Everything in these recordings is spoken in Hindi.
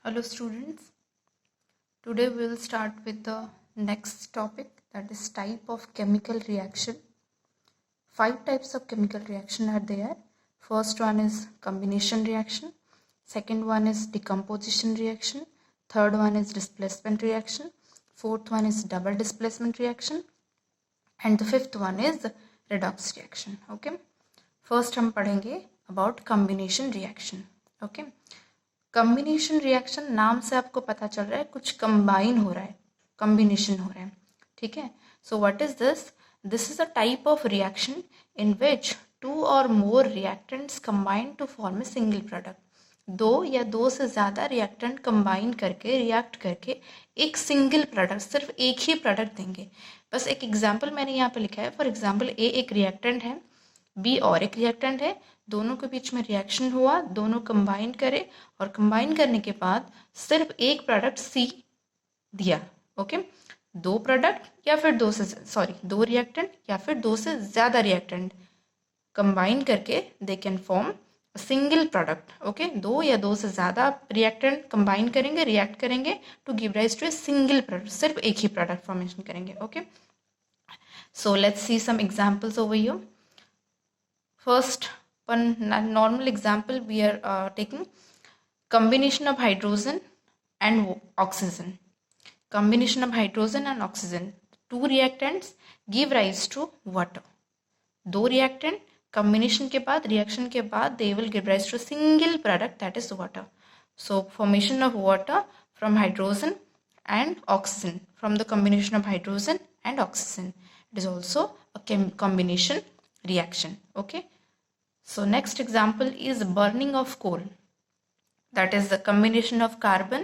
Hello students, today we will start with the next topic, that is type of chemical reaction. 5 types of chemical reaction are there. First one is combination reaction, second one is decomposition reaction, third one is displacement reaction, fourth one is double displacement reaction, and the fifth one is redox reaction. Okay, first हम पढ़ेंगे about combination reaction. Okay, combination reaction नाम से आपको पता चल रहा है कुछ कंबाइन हो रहा है, कम्बिनेशन हो रहा है. ठीक है, so what is this? This is a type of reaction in which 2 और more reactants combine to form a single product. 2 या 2 से ज़्यादा रिएक्टेंट कंबाइन करके रिएक्ट करके एक सिंगल प्रोडक्ट, सिर्फ एक ही प्रोडक्ट देंगे. बस एक एग्जाम्पल मैंने यहाँ पे लिखा है. फॉर एग्जाम्पल ए एक रिएक्टेंट है, बी और एक रिएक्टेंट है, दोनों के बीच में रिएक्शन हुआ, दोनों कंबाइन करे और कंबाइन करने के बाद सिर्फ एक प्रोडक्ट सी दिया. ओके, 2 प्रोडक्ट या फिर 2 रिएक्टेंट या फिर 2 से ज़्यादा रिएक्टेंट कंबाइन करके they can form single product. Okay, 2 या 2 से ज़्यादा रिएक्टेंट कंबाइन करेंगे, रिएक्ट करेंगे to give rise to a single product, सिर्फ एक ही प्रोडक्ट फॉर्मेशन करेंगे. Okay, so let's see some examples over here. First, one normal example we are taking combination of hydrogen and oxygen. Combination of hydrogen and oxygen. 2 reactants give rise to water. 2 reactant combination के बाद, reaction के बाद they will give rise to a single product, that is water. So formation of water from hydrogen and oxygen, from the combination of hydrogen and oxygen. It is also a combination reaction. Okay, so next example is burning of coal, that is the combination of carbon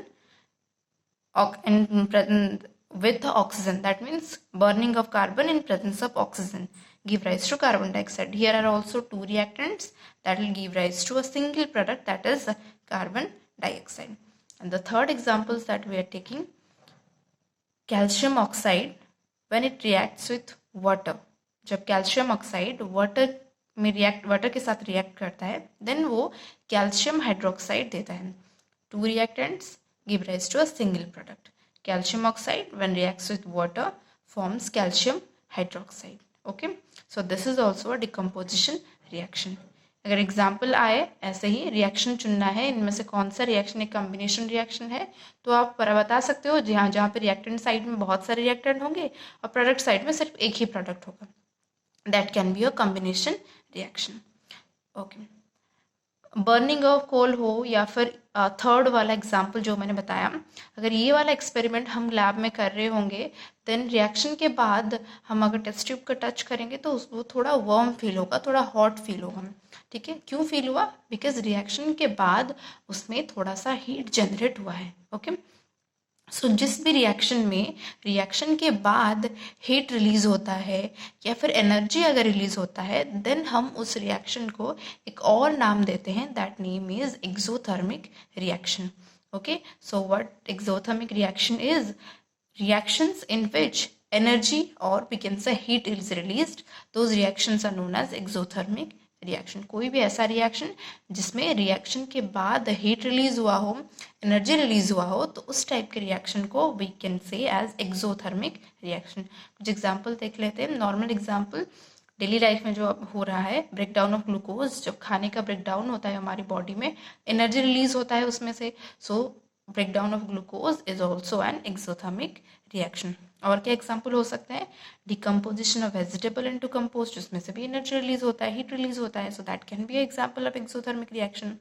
with oxygen, that means burning of carbon in presence of oxygen give rise to carbon dioxide. Here are also 2 reactants that will give rise to a single product, that is carbon dioxide. And the third examples that we are taking, calcium oxide when it reacts with water. जब कैल्शियम ऑक्साइड वाटर के साथ रिएक्ट करता है, देन वो कैल्शियम हाइड्रोक्साइड देता है. 2 reactants give rise to a single product. Calcium oxide when reacts with water forms calcium hydroxide. Okay, so this is also a decomposition reaction. अगर एग्जाम्पल आए ऐसे ही रिएक्शन चुनना है, इनमें से कौन सा रिएक्शन एक कॉम्बिनेशन रिएक्शन है, तो आप बता सकते हो जहाँ पे रिएक्टेंट साइड में बहुत सारे रिएक्टेंट होंगे और प्रोडक्ट साइड में सिर्फ एक ही प्रोडक्ट होगा. That can be a combination reaction. Okay, burning of coal हो या फिर थर्ड वाला एग्जाम्पल जो मैंने बताया, अगर ये वाला एक्सपेरिमेंट हम लैब में कर रहे होंगे, देन रिएक्शन के बाद हम अगर टेस्ट ट्यूब का टच करेंगे तो वो थोड़ा वार्म फील होगा, थोड़ा हॉट फील होगा. ठीक है, क्यों फील हुआ? बिकॉज रिएक्शन के बाद उसमें थोड़ा सा हीट जनरेट हुआ है. ओके, सो जिस भी रिएक्शन में रिएक्शन के बाद हीट रिलीज होता है या फिर एनर्जी अगर रिलीज होता है, देन हम उस रिएक्शन को एक और नाम देते हैं, that name is exothermic reaction. Okay, so what exothermic reaction is? reactions in which energy or we can say heat is released, those reactions are known as exothermic reaction. कोई भी ऐसा रिएक्शन जिसमें रिएक्शन के बाद हीट रिलीज हुआ हो, एनर्जी रिलीज हुआ हो, तो उस टाइप के रिएक्शन को we can say as exothermic reaction. कुछ एग्जांपल देख लेते हैं. नॉर्मल एग्जांपल डेली लाइफ में जो हो रहा है, ब्रेक डाउन ऑफ ग्लूकोज. जब खाने का ब्रेक डाउन होता है हमारी बॉडी में, एनर्जी रिलीज होता है उसमें से. So break down of glucose is also an exothermic reaction. और क्या एग्जाम्पल हो सकते हैं? Decomposition of vegetable into compost, जिसमें से भी एनर्जी रिलीज होता है, हीट रिलीज होता है. So that can be example of exothermic reaction.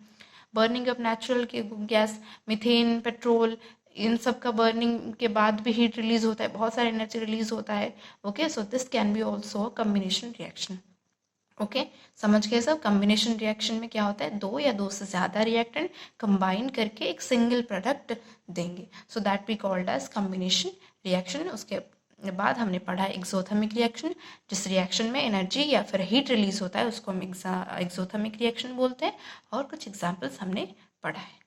Burning of natural gas, methane, petrol, इन सब का बर्निंग के बाद भी हीट रिलीज होता है, बहुत सारा एनर्जी रिलीज होता है. Okay, so this can be also a combination reaction. Okay, समझ गए सब? कम्बिनेशन रिएक्शन में क्या होता है? 2 या 2 से ज़्यादा रिएक्टेंट कंबाइन करके एक सिंगल प्रोडक्ट देंगे. So that we called as combination reaction. उसके बाद हमने पढ़ा एक्सोथर्मिक रिएक्शन, जिस रिएक्शन में एनर्जी या फिर हीट रिलीज होता है उसको हम एक्सोथर्मिक रिएक्शन बोलते हैं. और कुछ एग्जाम्पल्स हमने पढ़ा है.